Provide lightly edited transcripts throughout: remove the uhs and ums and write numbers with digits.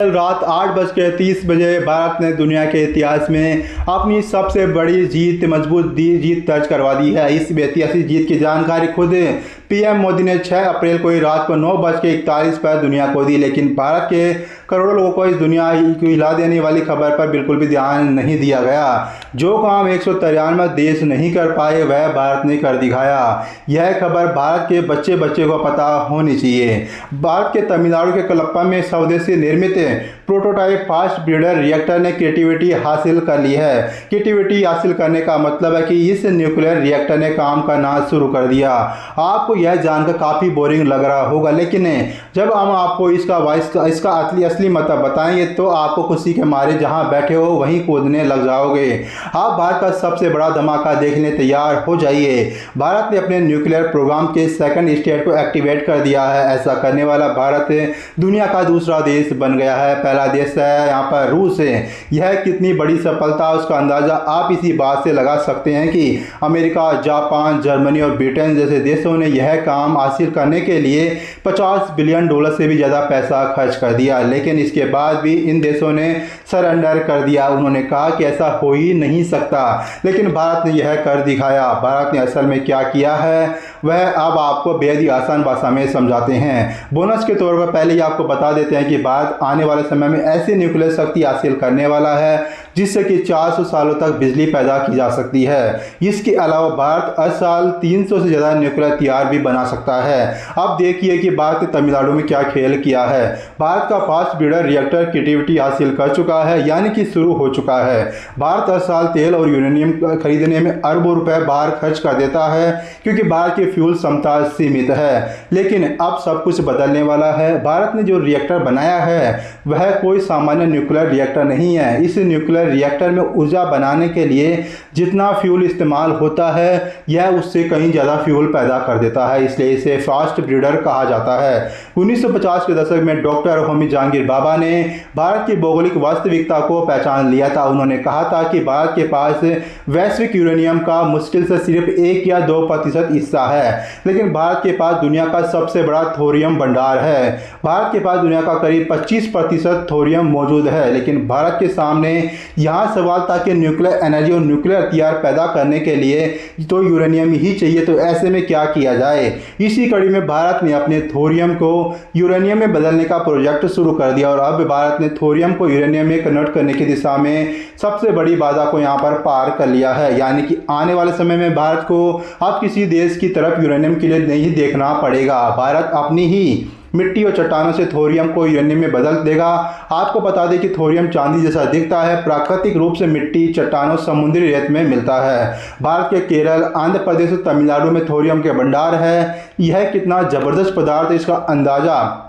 कल रात 8:30 भारत ने दुनिया के इतिहास में अपनी सबसे बड़ी जीत, मजबूत जीत दर्ज करवा दी है। इस ऐतिहासिक जीत की जानकारी खुद पीएम मोदी ने 6 अप्रैल को ही रात को 9:41 पर दुनिया को दी। लेकिन भारत के करोड़ों लोगों को इस दुनिया को हिला देने वाली खबर पर बिल्कुल भी ध्यान नहीं दिया गया। जो काम 193 देश नहीं कर पाए वह भारत ने कर दिखाया। यह खबर भारत के बच्चे बच्चे को पता होनी चाहिए। भारत के तमिलनाडु के कलप्पा में स्वदेशी निर्मित प्रोटोटाइप फास्ट ब्रीडर रिएक्टर ने क्रिएटिविटी हासिल कर ली है। क्रिएटिविटी हासिल करने का मतलब है कि इस न्यूक्लियर रिएक्टर ने काम करना शुरू कर दिया। आपको यह जानकर काफ़ी बोरिंग लग रहा होगा, लेकिन जब हम आपको इसका असली मतलब बताएंगे तो आपको खुशी के मारे जहां बैठे हो वहीं कूदने लग जाओगे। आप भारत का सबसे बड़ा धमाका देखने तैयार हो जाइए। भारत ने अपने न्यूक्लियर प्रोग्राम के सेकंड स्टेज को एक्टिवेट कर दिया है। ऐसा करने वाला भारत दुनिया का दूसरा देश बन गया है। पहला देश है यहाँ पर रूस है। यह कितनी बड़ी सफलता है उसका अंदाजा आप इसी बात से लगा सकते हैं कि अमेरिका, जापान, जर्मनी और ब्रिटेन जैसे देशों ने यह काम हासिल करने के लिए $50 बिलियन से भी ज़्यादा पैसा खर्च कर दिया। लेकिन इसके बाद भी इन देशों ने सरेंडर कर दिया। उन्होंने कहा कि ऐसा हो ही नहीं सकता, लेकिन भारत ने यह कर दिखाया। भारत ने असल में क्या किया है वह अब आपको बेहद ही आसान भाषा में समझाते हैं। बोनस के तौर पर पहले ही आपको बता देते हैं कि भारत आने वाले समय में ऐसी न्यूक्लियर शक्ति हासिल करने वाला है जिससे कि 400 सालों तक बिजली पैदा की जा सकती है। इसके अलावा भारत हर साल 300 से ज़्यादा न्यूक्लियर हथियार भी बना सकता है। अब देखिए कि भारत ने तमिलनाडु में क्या खेल किया है। भारत का फास्ट ब्रीडर रिएक्टर क्रिएटिविटी हासिल कर चुका है, यानी कि शुरू हो चुका है। भारत हर साल तेल और यूरेनियम खरीदने में अरबों रुपए बाहर खर्च कर देता है क्योंकि भारत की फ्यूल क्षमता सीमित है। लेकिन अब सब कुछ बदलने वाला है। भारत ने जो रिएक्टर बनाया है वह कोई सामान्य न्यूक्लियर रिएक्टर नहीं है। इस न्यूक्लियर रिएक्टर में ऊर्जा बनाने के लिए जितना फ्यूल इस्तेमाल होता है यह उससे कहीं ज़्यादा फ्यूल पैदा कर देता है, इसलिए इसे फास्ट ब्रीडर कहा जाता है। 1950 के दशक में डॉक्टर होमी जहांगीर बाबा ने भारत की भौगोलिक वास्तविकता को पहचान लिया था। उन्होंने कहा था कि भारत के पास वैश्विक यूरेनियम का मुश्किल से सिर्फ 1 या 2% हिस्सा है, लेकिन भारत के पास दुनिया का सबसे बड़ा थोरियम भंडार है। भारत के पास दुनिया का करीब 25% थोरियम मौजूद है। लेकिन भारत के सामने यहाँ सवाल था कि न्यूक्लियर एनर्जी और न्यूक्लियर हथियार पैदा करने के लिए तो यूरेनियम ही चाहिए, तो ऐसे में क्या किया जाए। इसी कड़ी में भारत ने अपने थोरियम को यूरेनियम में बदलने का प्रोजेक्ट शुरू कर दिया और अब भारत ने थोरियम को यूरेनियम में कन्वर्ट करने की दिशा में सबसे बड़ी बाधा को यहाँ पर पार कर लिया है। यानी कि आने वाले समय में भारत को अब किसी देश की तरफ यूरेनियम के लिए नहीं देखना पड़ेगा। भारत अपनी ही मिट्टी और चट्टानों से थोरियम को यूरेनियम में बदल देगा। आपको बता दें कि थोरियम चांदी जैसा दिखता है, प्राकृतिक रूप से मिट्टी, चट्टानों, समुद्री रेत में मिलता है। भारत के केरल, आंध्र प्रदेश और तमिलनाडु में थोरियम के भंडार है। यह कितना जबरदस्त पदार्थ है इसका अंदाजा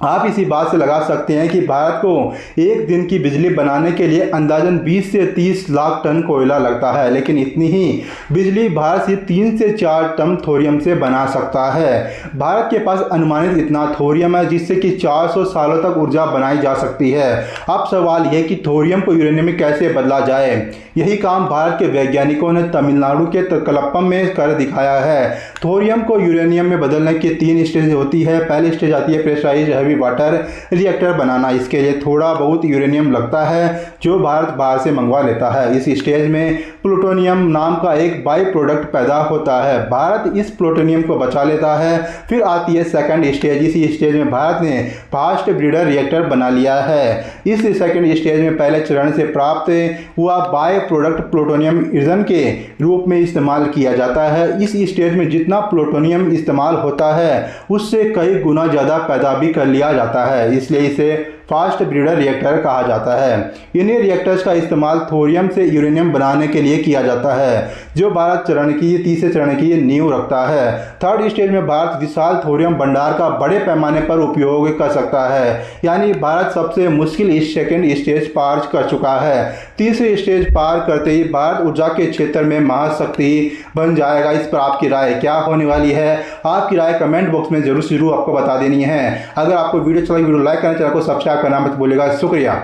आप इसी बात से लगा सकते हैं कि भारत को एक दिन की बिजली बनाने के लिए अंदाजन 20 से 30 लाख टन कोयला लगता है, लेकिन इतनी ही बिजली भारत से 3 से 4 टन थोरियम से बना सकता है। भारत के पास अनुमानित इतना थोरियम है जिससे कि 400 सालों तक ऊर्जा बनाई जा सकती है। अब सवाल यह कि थोरियम को यूरेनियम में कैसे बदला जाए। यही काम भारत के वैज्ञानिकों ने तमिलनाडु के कलप्पम में कर दिखाया है। थोरियम को यूरेनियम में बदलने की 3 स्टेज होती है। पहली स्टेज आती है प्रेशराइज्ड हैवी वाटर रिएक्टर बनाना। इसके लिए थोड़ा बहुत यूरेनियम लगता है जो भारत बाहर से मंगवा लेता है। इस स्टेज में प्लूटोनियम नाम का एक बाई प्रोडक्ट पैदा होता है। भारत इस प्लूटोनियम को बचा लेता है। फिर आती है सेकंड स्टेज। इसी स्टेज में भारत ने फास्ट ब्रीडर रिएक्टर बना लिया है। इस सेकंड स्टेज में पहले चरण से प्राप्त हुआ बाई प्रोडक्ट प्लूटोनियम ईंधन के रूप में इस्तेमाल किया जाता है। इस स्टेज में जितना प्लूटोनियम इस्तेमाल होता है उससे कई गुना ज़्यादा पैदा भी कर लिया जाता है, इसलिए इसे फास्ट ब्रीडर रिएक्टर कहा जाता है। इन्हीं रिएक्टर्स का इस्तेमाल थोरियम से यूरेनियम बनाने के लिए किया जाता है जो भारत तीसरे चरण की नींव रखता है। थर्ड स्टेज में भारत विशाल थोरियम भंडार का बड़े पैमाने पर उपयोग कर सकता है, यानी भारत सबसे मुश्किल इस सेकेंड स्टेज पार कर चुका है। तीसरे स्टेज पार करते ही भारत ऊर्जा के क्षेत्र में महाशक्ति बन जाएगा। इस पर आपकी राय क्या होने वाली है? आपकी राय कमेंट बॉक्स में जरूर आपको बता देनी है। अगर आपको वीडियो अच्छा लगे वीडियो लाइक करना, चैनल को सब्सक्राइब करना मत भूलिएगा। शुक्रिया।